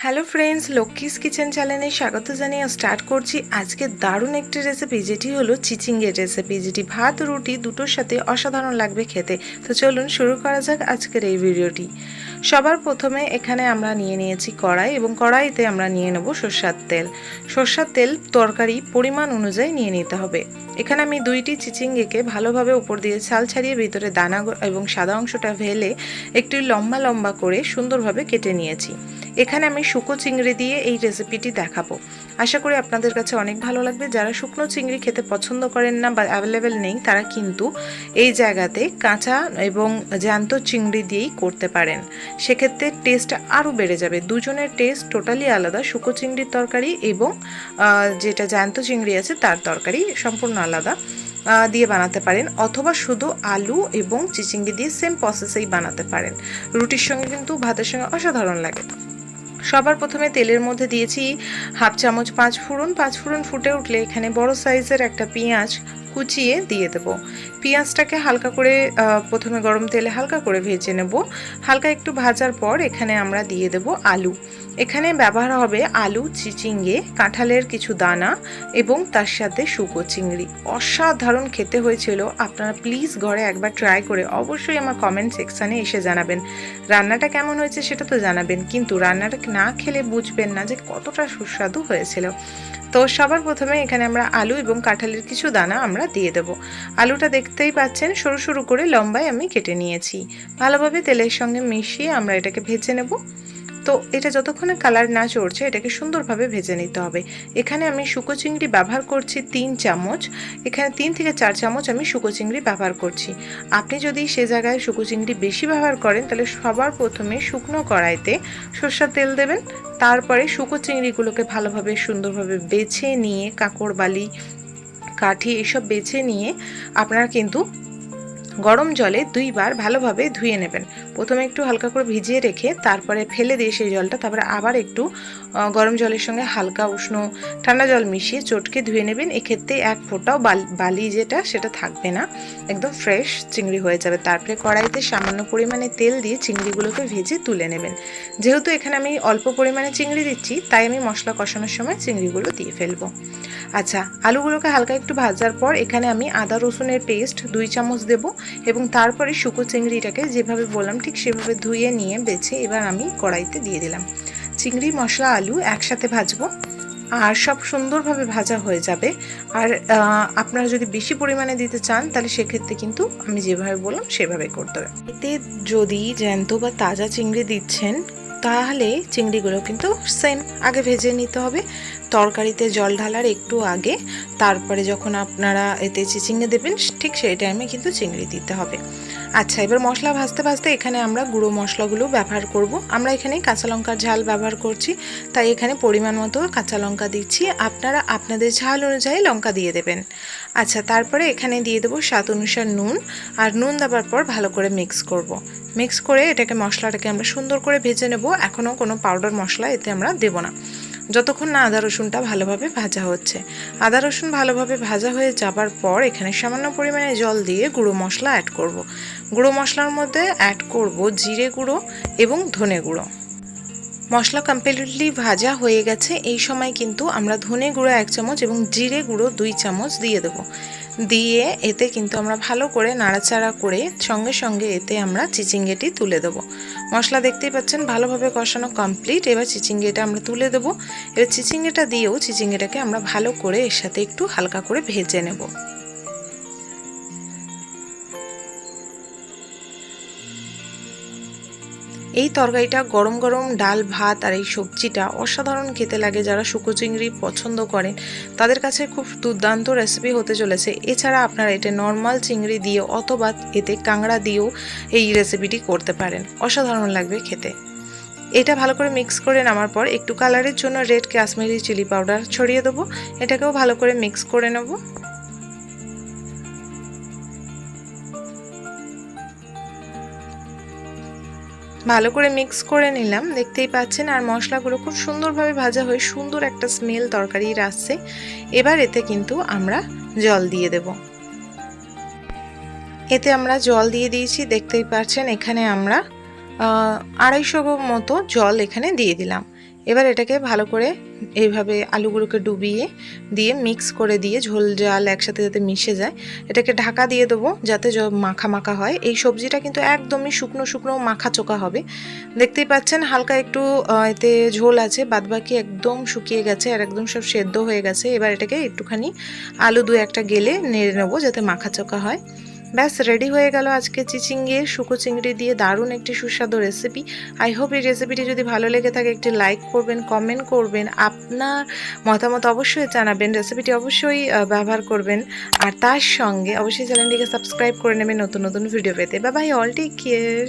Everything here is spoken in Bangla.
হ্যালো ফ্রেন্ডস, লক্ষ্মীস কিচেন চ্যানেলে স্বাগত জানিয়ে স্টার্ট করছি আজকে দারুণ একটি রেসিপি, যেটি হলো চিচিঙ্গের রেসিপি, যেটি ভাত রুটি দুটোর সাথে অসাধারণ লাগবে খেতে। তো চলুন শুরু করা যাক আজকের এই ভিডিওটি। সবার প্রথমে এখানে আমরা নিয়ে নিয়েছি কড়াই, এবং কড়াইতে আমরা নিয়ে নেব সরষের তেল। সরষের তেল তরকারি পরিমাণ অনুযায়ী নিয়ে নিতে হবে। এখানে আমি দুইটি চিচিঙ্গেকে ভালোভাবে উপর দিয়ে ছাল ছাড়িয়ে ভিতরে দানা এবং সাদা অংশটা ফেলে একটু লম্বা লম্বা করে সুন্দরভাবে কেটে নিয়েছি। এখানে আমি শুকনো চিংড়ি দিয়ে এই রেসিপিটি দেখাবো। আশা করি আপনাদের কাছে অনেক ভালো লাগবে। যারা শুকনো চিংড়ি খেতে পছন্দ করেন না বা অ্যাভেলেবেল নেই, তারা কিন্তু এই জায়গাতে কাঁচা এবং জ্যান্ত চিংড়ি দিয়েই করতে পারেন। সেক্ষেত্রে টেস্ট আরও বেড়ে যাবে। দুজনের টেস্ট টোটালি আলাদা। শুকনো চিংড়ির তরকারি এবং যেটা জ্যান্ত চিংড়ি আছে তার তরকারি সম্পূর্ণ আলাদা দিয়ে বানাতে পারেন, অথবা শুধু আলু এবং চিচিঙ্গি দিয়ে সেম প্রসেসেই বানাতে পারেন। রুটির সঙ্গে কিন্তু ভাতের সঙ্গে অসাধারণ লাগে। সবার প্রথমে তেলের মধ্যে দিয়েছি হাফ চামচ পাঁচ ফোড়ন ফুটে উঠলে এখানে বড় সাইজের একটা পেঁয়াজ কুচিয়ে দিয়ে দেব। পেঁয়াজটাকে হালকা করে প্রথমে গরম তেলে হালকা করে ভেজে নেব। হালকা একটু ভাজার পর এখানে আমরা দিয়ে দেব আলু। এখানে ব্যবহার হবে আলু, চিচিঙ্গে, কাঁঠালের কিছু দানা এবং তার সাথে শুকনো চিংড়ি। অসাধারণ খেতে হয়েছিল। আপনারা প্লিজ ঘরে একবার ট্রাই করে অবশ্যই আমার কমেন্ট সেকশানে এসে জানাবেন। রান্নাটা কেমন হয়েছে সেটা তো জানাবেন, কিন্তু রান্নাটা না খেলে বুঝবেন না যে কতটা সুস্বাদু হয়েছিল। তো সবার প্রথমে এখানে আমরা আলু এবং কাঁঠালের কিছু দানা আমরা দিয়ে দেব। আলুটা দেখতেই পাচ্ছেন সরু সরু করে লম্বায় আমি কেটে নিয়েছি। ভালোভাবে তেলের সঙ্গে মিশিয়ে আমরা এটাকে ভেজে নেব। তো এটা যতক্ষণে কালার না চড়ছে এটাকে সুন্দরভাবে ভেজে নিতে হবে। এখানে আমি শুকনো চিংড়ি ব্যবহার করছি 3 চামচ। এখানে 3 থেকে 4 চামচ আমি শুকনো চিংড়ি ব্যবহার করছি। আপনি যদি সে জায়গায় শুকনো চিংড়ি বেশি ব্যবহার করেন, তাহলে সবার প্রথমে শুকনো কড়াইতে সরষের তেল দেবেন। তারপরে শুকনো চিংড়িগুলোকে ভালোভাবে সুন্দরভাবে বেছে নিয়ে, কাঁকড় বালি কাঠি এসব বেছে নিয়ে আপনারা কিন্তু গরম জলে 2 বার ভালোভাবে ধুয়ে নেবেন। প্রথমে একটু হালকা করে ভিজিয়ে রেখে তারপরে ফেলে দিয়ে সেই জলটা তারপরে আবার একটু গরম জলের সঙ্গে হালকা উষ্ণ ঠান্ডা জল মিশিয়ে চটকে ধুয়ে নেবেন। এক্ষেত্রে এক ফোঁটাও বালি সেটা থাকবে না, একদম ফ্রেশ চিংড়ি হয়ে যাবে। তারপরে কড়াইতে সামান্য পরিমাণে তেল দিয়ে চিংড়িগুলোকে ভেজে তুলে নেবেন। যেহেতু এখানে আমি অল্প পরিমাণে চিংড়ি দিচ্ছি, তাই আমি মশলা কষানোর সময় চিংড়িগুলো দিয়ে ফেলবো। আচ্ছা, আলুগুলোকে হালকা একটু ভাজার পর এখানে আমি আদা রসুনের পেস্ট 2 চামচ দেব, এবং তারপরে শুকনো চিংড়িটাকে যেভাবে বললাম ঠিক সেভাবে ধুয়ে নিয়ে বেছে এবার আমি কড়াইতে দিয়ে দিলাম। চিংড়ি, মশলা, আলু একসাথে ভাজবো আর সব সুন্দরভাবে ভাজা হয়ে যাবে। আর আপনারা যদি বেশি পরিমাণে দিতে চান তাহলে সেক্ষেত্রে কিন্তু আমি যেভাবে বললাম সেভাবে করতে হবে। এতে যদি জ্যান্ত বা তাজা চিংড়ি দিচ্ছেন তাহলে চিংড়িগুলো কিন্তু সেম আগে ভেজে নিতে হবে। তরকারিতে জল ঢালার একটু আগে, তারপরে যখন আপনারা এতে চিচিঙ্গে দেবেন ঠিক সেই টাইমে কিন্তু চিংড়ি দিতে হবে। আচ্ছা, এবার মশলা ভাজতে ভাজতে এখানে আমরা গুঁড়ো মশলাগুলো ব্যবহার করব। আমরা এখানে কাঁচা লঙ্কার ঝাল ব্যবহার করছি, তাই এখানে পরিমাণ মতো কাঁচা লঙ্কা দিচ্ছি। আপনারা আপনাদের ঝাল অনুযায়ী লঙ্কা দিয়ে দেবেন। আচ্ছা, তারপরে এখানে দিয়ে দেবো স্বাদ অনুসার নুন। আর নুন দেওয়ার পর ভালো করে মিক্স করব। মিক্স করে এটাকে মশলাটাকে আমরা সুন্দর করে ভেজে নেব। এখনও কোনো পাউডার মশলা এতে আমরা দেব না, যতক্ষণ না আদা রসুনটা ভালোভাবে ভাজা হচ্ছে। আদা রসুন ভালোভাবে ভাজা হয়ে যাবার পর এখানে সামান্য পরিমাণে জল দিয়ে গুঁড়ো মশলা অ্যাড করব। গুঁড়ো মশলার মধ্যে অ্যাড করব জিরে গুঁড়ো এবং ধনে গুঁড়ো। মশলা কমপ্লিটলি ভাজা হয়ে গেছে। এই সময় কিন্তু আমরা ধনে গুঁড়ো 1 চামচ এবং জিরে গুঁড়ো 2 চামচ দিয়ে দেবো। দিয়ে এতে কিন্তু আমরা ভালো করে নাড়াচাড়া করে সঙ্গে সঙ্গে এতে আমরা চিচিঙ্গেটি তুলে দেবো। মশলা দেখতেই পাচ্ছেন ভালোভাবে কষানো কমপ্লিট। এবার চিচিঙ্গেটা আমরা তুলে দেবো। এবার চিচিঙ্গেটা দিয়েও চিচিঙ্গেটাকে আমরা ভালো করে এর সাথে একটু হালকা করে ভেজে নেব। এই তরকারিটা গরম গরম ডাল ভাত আর এই সবজিটা অসাধারণ খেতে লাগে। যারা শুকনো চিংড়ি পছন্দ করেন তাদের কাছে খুব দুর্দান্ত রেসিপি হতে চলেছে। এছাড়া আপনারা এটা নর্মাল চিংড়ি দিয়ে অথবা এতে কাঁকড়া দিয়েও এই রেসিপিটি করতে পারেন, অসাধারণ লাগবে খেতে। এটা ভালো করে মিক্স করে নেওয়ার পর একটু কালারের জন্য রেড কাশ্মীরি চিলি পাউডার ছড়িয়ে দেবো। এটাকেও ভালো করে মিক্স করে নেব। ভালো করে মিক্স করে নিলাম, দেখতেই পাচ্ছেন। আর মশলাগুলো খুব সুন্দরভাবে ভাজা হয়ে সুন্দর একটা স্মেল তরকারির আসছে। এবার এতে কিন্তু আমরা জল দিয়ে দেব। এতে আমরা জল দিয়ে দিয়েছি, দেখতেই পাচ্ছেন। এখানে আমরা 250 মতো জল এখানে দিয়ে দিলাম। এবার এটাকে ভালো করে এইভাবে আলুগুলোকে ডুবিয়ে দিয়ে মিক্স করে দিয়ে ঝোল জাল একসাথে যাতে মিশে যায়, এটাকে ঢাকা দিয়ে দেবো যাতে মাখা মাখা হয়। এই সবজিটা কিন্তু একদমই শুকনো শুকনো মাখা চোকা হবে। দেখতেই পাচ্ছেন হালকা একটু এতে ঝোল আছে, বাদবাকি একদম শুকিয়ে গেছে আর একদম সব সেদ্ধ হয়ে গেছে। এবার এটাকে একটুখানি আলু দু একটা গেলে নেড়ে নেবো যাতে মাখা চোকা হয়। ব্যাস রেডি হয়ে গেল আজকে চিচিঙ্গে শুকো চিংড়ি দিয়ে দারুণ একটি সুস্বাদু রেসিপি। আই হোপ এই রেসিপিটি যদি ভালো লেগে থাকে একটি লাইক করবেন, কমেন্ট করবেন, আপনার মতামত অবশ্যই জানাবেন, রেসিপিটি অবশ্যই ব্যবহার করবেন। আর তার সঙ্গে অবশ্যই চ্যানেলটিকে সাবস্ক্রাইব করে নেবেন নতুন নতুন ভিডিও পেতে। Bye bye, all take care.